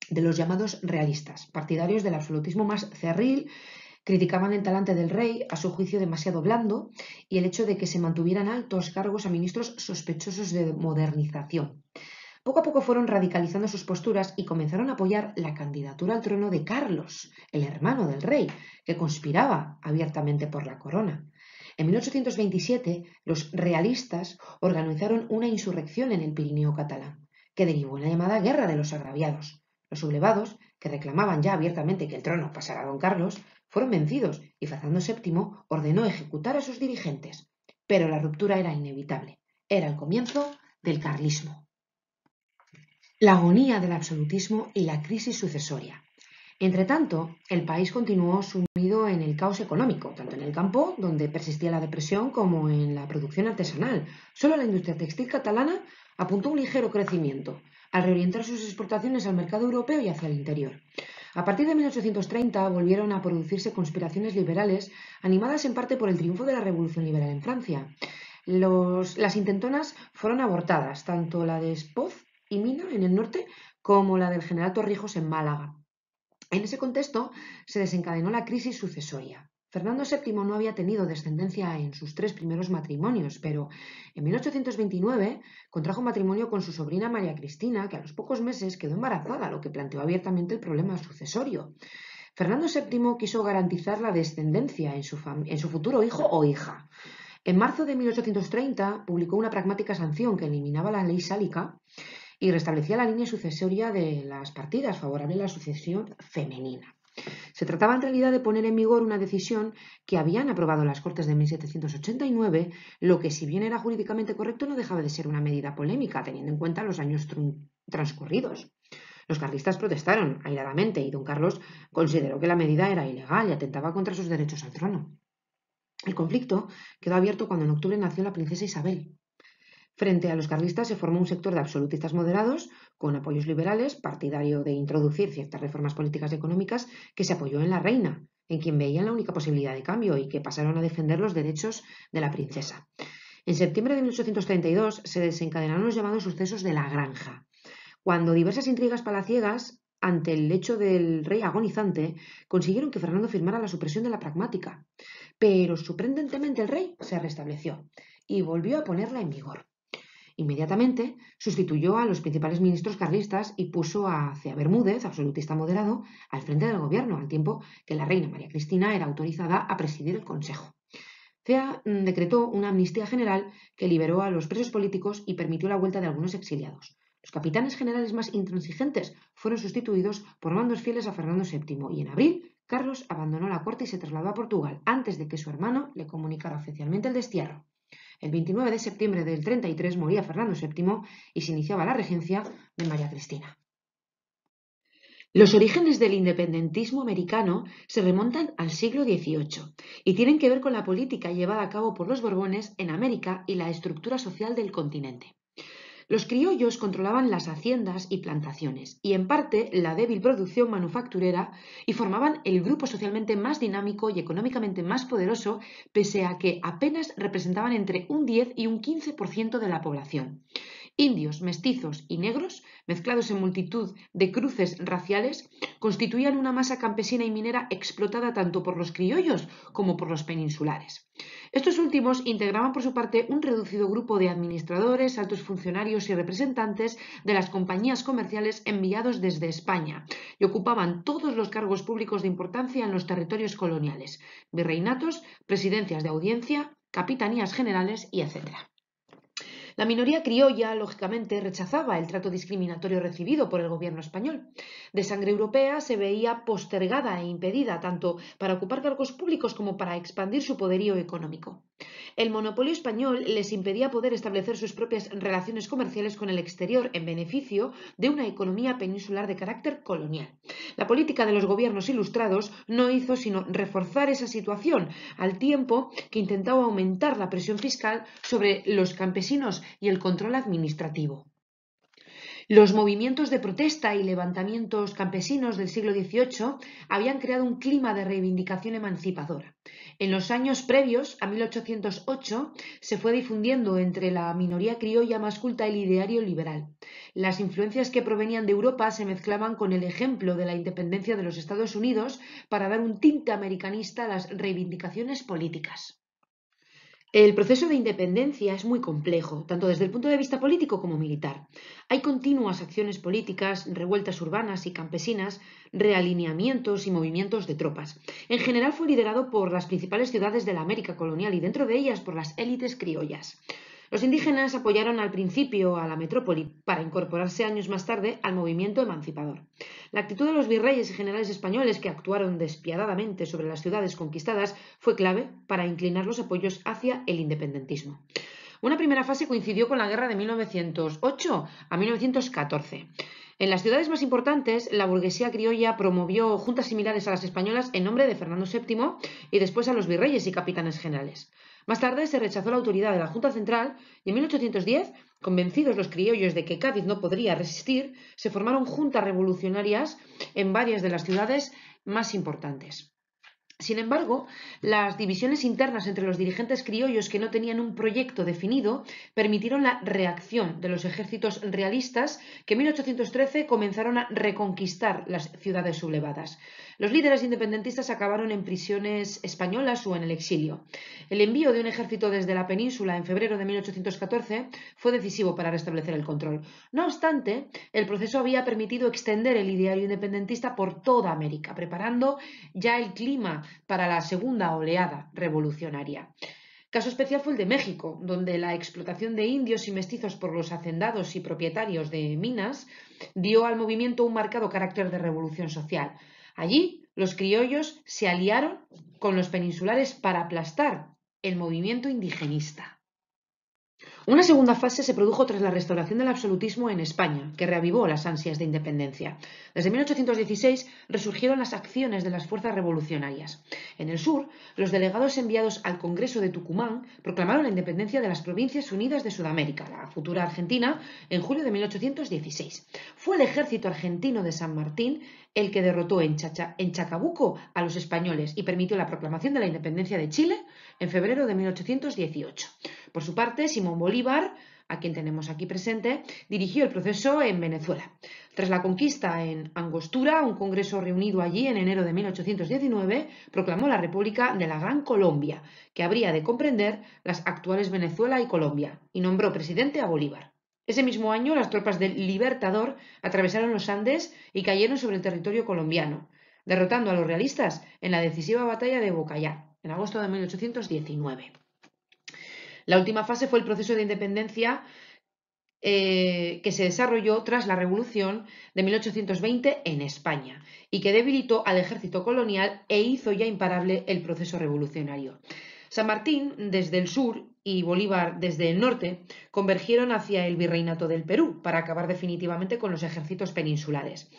de los llamados realistas, partidarios del absolutismo más cerril. Criticaban el talante del rey, a su juicio demasiado blando, y el hecho de que se mantuvieran altos cargos a ministros sospechosos de modernización. Poco a poco fueron radicalizando sus posturas y comenzaron a apoyar la candidatura al trono de Carlos, el hermano del rey, que conspiraba abiertamente por la corona. En 1827, los realistas organizaron una insurrección en el Pirineo catalán, que derivó en la llamada Guerra de los Agraviados. Los sublevados, que reclamaban ya abiertamente que el trono pasara a don Carlos, fueron vencidos y Fernando VII ordenó ejecutar a sus dirigentes. Pero la ruptura era inevitable. Era el comienzo del carlismo. La agonía del absolutismo y la crisis sucesoria. Entretanto, el país continuó sumido en el caos económico, tanto en el campo, donde persistía la depresión, como en la producción artesanal. Solo la industria textil catalana apuntó un ligero crecimiento, al reorientar sus exportaciones al mercado europeo y hacia el interior. A partir de 1830 volvieron a producirse conspiraciones liberales, animadas en parte por el triunfo de la Revolución Liberal en Francia. Las intentonas fueron abortadas, tanto la de Espoz y Mina en el norte como la del general Torrijos en Málaga. En ese contexto se desencadenó la crisis sucesoria. Fernando VII no había tenido descendencia en sus 3 primeros matrimonios, pero en 1829 contrajo matrimonio con su sobrina María Cristina, que a los pocos meses quedó embarazada, lo que planteó abiertamente el problema sucesorio. Fernando VII quiso garantizar la descendencia en su futuro hijo o hija. En marzo de 1830 publicó una pragmática sanción que eliminaba la ley sálica y restablecía la línea sucesoria de las partidas favorable a la sucesión femenina. Se trataba en realidad de poner en vigor una decisión que habían aprobado las Cortes de 1789, lo que, si bien era jurídicamente correcto, no dejaba de ser una medida polémica, teniendo en cuenta los años transcurridos. Los carlistas protestaron airadamente y don Carlos consideró que la medida era ilegal y atentaba contra sus derechos al trono. El conflicto quedó abierto cuando en octubre nació la princesa Isabel. Frente a los carlistas se formó un sector de absolutistas moderados con apoyos liberales, partidario de introducir ciertas reformas políticas y económicas, que se apoyó en la reina, en quien veían la única posibilidad de cambio y que pasaron a defender los derechos de la princesa. En septiembre de 1832 se desencadenaron los llamados sucesos de la Granja, cuando diversas intrigas palaciegas, ante el hecho del rey agonizante, consiguieron que Fernando firmara la supresión de la pragmática. Pero sorprendentemente el rey se restableció y volvió a ponerla en vigor. Inmediatamente sustituyó a los principales ministros carlistas y puso a Cea Bermúdez, absolutista moderado, al frente del gobierno, al tiempo que la reina María Cristina era autorizada a presidir el Consejo. Cea decretó una amnistía general que liberó a los presos políticos y permitió la vuelta de algunos exiliados. Los capitanes generales más intransigentes fueron sustituidos por mandos fieles a Fernando VII y en abril Carlos abandonó la corte y se trasladó a Portugal antes de que su hermano le comunicara oficialmente el destierro. El 29 de septiembre del 33 moría Fernando VII y se iniciaba la regencia de María Cristina. Los orígenes del independentismo americano se remontan al siglo XVIII y tienen que ver con la política llevada a cabo por los Borbones en América y la estructura social del continente. Los criollos controlaban las haciendas y plantaciones y en parte la débil producción manufacturera y formaban el grupo socialmente más dinámico y económicamente más poderoso, pese a que apenas representaban entre un 10 y un 15% de la población. Indios, mestizos y negros, mezclados en multitud de cruces raciales, constituían una masa campesina y minera explotada tanto por los criollos como por los peninsulares. Estos últimos integraban por su parte un reducido grupo de administradores, altos funcionarios y representantes de las compañías comerciales enviados desde España y ocupaban todos los cargos públicos de importancia en los territorios coloniales, virreinatos, presidencias de audiencia, capitanías generales y etc. La minoría criolla, lógicamente, rechazaba el trato discriminatorio recibido por el gobierno español. De sangre europea se veía postergada e impedida tanto para ocupar cargos públicos como para expandir su poderío económico. El monopolio español les impedía poder establecer sus propias relaciones comerciales con el exterior en beneficio de una economía peninsular de carácter colonial. La política de los gobiernos ilustrados no hizo sino reforzar esa situación, al tiempo que intentaba aumentar la presión fiscal sobre los campesinos y el control administrativo. Los movimientos de protesta y levantamientos campesinos del siglo XVIII habían creado un clima de reivindicación emancipadora. En los años previos a 1808 se fue difundiendo entre la minoría criolla más culta el ideario liberal. Las influencias que provenían de Europa se mezclaban con el ejemplo de la independencia de los Estados Unidos para dar un tinte americanista a las reivindicaciones políticas. El proceso de independencia es muy complejo, tanto desde el punto de vista político como militar. Hay continuas acciones políticas, revueltas urbanas y campesinas, realineamientos y movimientos de tropas. En general fue liderado por las principales ciudades de la América colonial y dentro de ellas por las élites criollas. Los indígenas apoyaron al principio a la metrópoli para incorporarse años más tarde al movimiento emancipador. La actitud de los virreyes y generales españoles que actuaron despiadadamente sobre las ciudades conquistadas fue clave para inclinar los apoyos hacia el independentismo. Una primera fase coincidió con la guerra de 1908 a 1914. En las ciudades más importantes, la burguesía criolla promovió juntas similares a las españolas en nombre de Fernando VII y después a los virreyes y capitanes generales. Más tarde se rechazó la autoridad de la Junta Central y en 1810, convencidos los criollos de que Cádiz no podría resistir, se formaron juntas revolucionarias en varias de las ciudades más importantes. Sin embargo, las divisiones internas entre los dirigentes criollos que no tenían un proyecto definido permitieron la reacción de los ejércitos realistas que en 1813 comenzaron a reconquistar las ciudades sublevadas. Los líderes independentistas acabaron en prisiones españolas o en el exilio. El envío de un ejército desde la península en febrero de 1814 fue decisivo para restablecer el control. No obstante, el proceso había permitido extender el ideario independentista por toda América, preparando ya el clima para la segunda oleada revolucionaria. Caso especial fue el de México, donde la explotación de indios y mestizos por los hacendados y propietarios de minas dio al movimiento un marcado carácter de revolución social. Allí, los criollos se aliaron con los peninsulares para aplastar el movimiento indigenista. Una segunda fase se produjo tras la restauración del absolutismo en España, que reavivó las ansias de independencia. Desde 1816 resurgieron las acciones de las fuerzas revolucionarias. En el sur, los delegados enviados al Congreso de Tucumán proclamaron la independencia de las Provincias Unidas de Sudamérica, la futura Argentina, en julio de 1816. Fue el ejército argentino de San Martín el que derrotó en Chacabuco a los españoles y permitió la proclamación de la independencia de Chile en febrero de 1818. Por su parte, Simón Bolívar, a quien tenemos aquí presente, dirigió el proceso en Venezuela. Tras la conquista en Angostura, un congreso reunido allí en enero de 1819 proclamó la República de la Gran Colombia, que habría de comprender las actuales Venezuela y Colombia, y nombró presidente a Bolívar. Ese mismo año, las tropas del Libertador atravesaron los Andes y cayeron sobre el territorio colombiano, derrotando a los realistas en la decisiva batalla de Bocayá, en agosto de 1819. La última fase fue el proceso de independencia que se desarrolló tras la Revolución de 1820 en España y que debilitó al ejército colonial e hizo ya imparable el proceso revolucionario. San Martín desde el sur y Bolívar desde el norte convergieron hacia el virreinato del Perú para acabar definitivamente con los ejércitos peninsulares.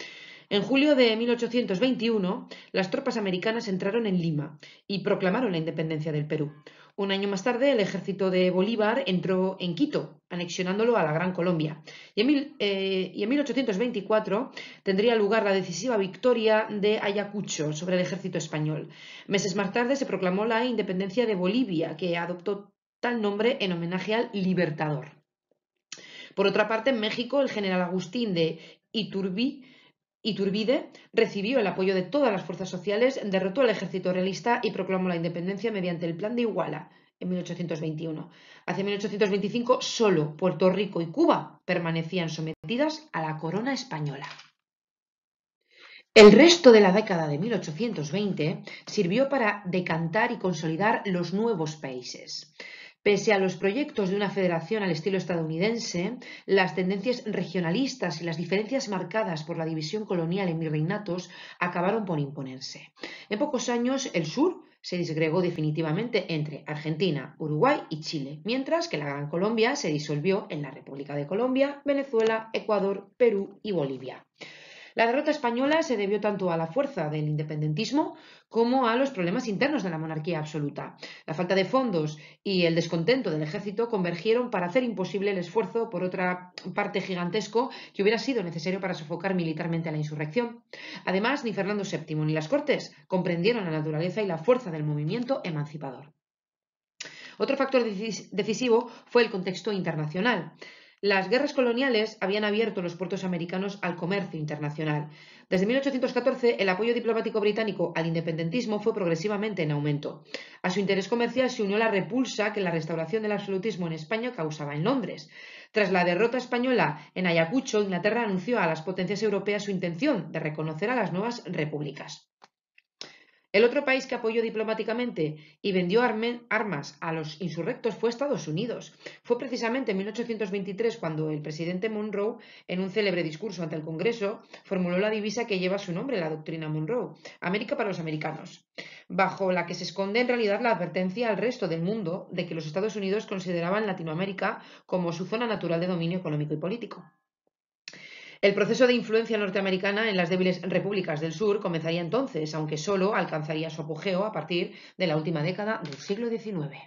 En julio de 1821, las tropas americanas entraron en Lima y proclamaron la independencia del Perú. Un año más tarde, el ejército de Bolívar entró en Quito, anexionándolo a la Gran Colombia. Y en 1824 tendría lugar la decisiva victoria de Ayacucho sobre el ejército español. Meses más tarde se proclamó la independencia de Bolivia, que adoptó tal nombre en homenaje al Libertador. Por otra parte, en México, el general Agustín de Iturbide recibió el apoyo de todas las fuerzas sociales, derrotó al ejército realista y proclamó la independencia mediante el Plan de Iguala en 1821. Hacia 1825 solo Puerto Rico y Cuba permanecían sometidas a la corona española. El resto de la década de 1820 sirvió para decantar y consolidar los nuevos países. Pese a los proyectos de una federación al estilo estadounidense, las tendencias regionalistas y las diferencias marcadas por la división colonial en virreinatos acabaron por imponerse. En pocos años, el sur se disgregó definitivamente entre Argentina, Uruguay y Chile, mientras que la Gran Colombia se disolvió en la República de Colombia, Venezuela, Ecuador, Perú y Bolivia. La derrota española se debió tanto a la fuerza del independentismo como a los problemas internos de la monarquía absoluta. La falta de fondos y el descontento del ejército convergieron para hacer imposible el esfuerzo, por otra parte gigantesco, que hubiera sido necesario para sofocar militarmente a la insurrección. Además, ni Fernando VII ni las Cortes comprendieron la naturaleza y la fuerza del movimiento emancipador. Otro factor decisivo fue el contexto internacional. Las guerras coloniales habían abierto los puertos americanos al comercio internacional. Desde 1814, el apoyo diplomático británico al independentismo fue progresivamente en aumento. A su interés comercial se unió la repulsa que la restauración del absolutismo en España causaba en Londres. Tras la derrota española en Ayacucho, Inglaterra anunció a las potencias europeas su intención de reconocer a las nuevas repúblicas. El otro país que apoyó diplomáticamente y vendió armas a los insurrectos fue Estados Unidos. Fue precisamente en 1823 cuando el presidente Monroe, en un célebre discurso ante el Congreso, formuló la divisa que lleva su nombre, la doctrina Monroe: América para los americanos. bajo la que se esconde en realidad la advertencia al resto del mundo de que los Estados Unidos consideraban Latinoamérica como su zona natural de dominio económico y político. El proceso de influencia norteamericana en las débiles repúblicas del sur comenzaría entonces, aunque solo alcanzaría su apogeo a partir de la última década del siglo XIX.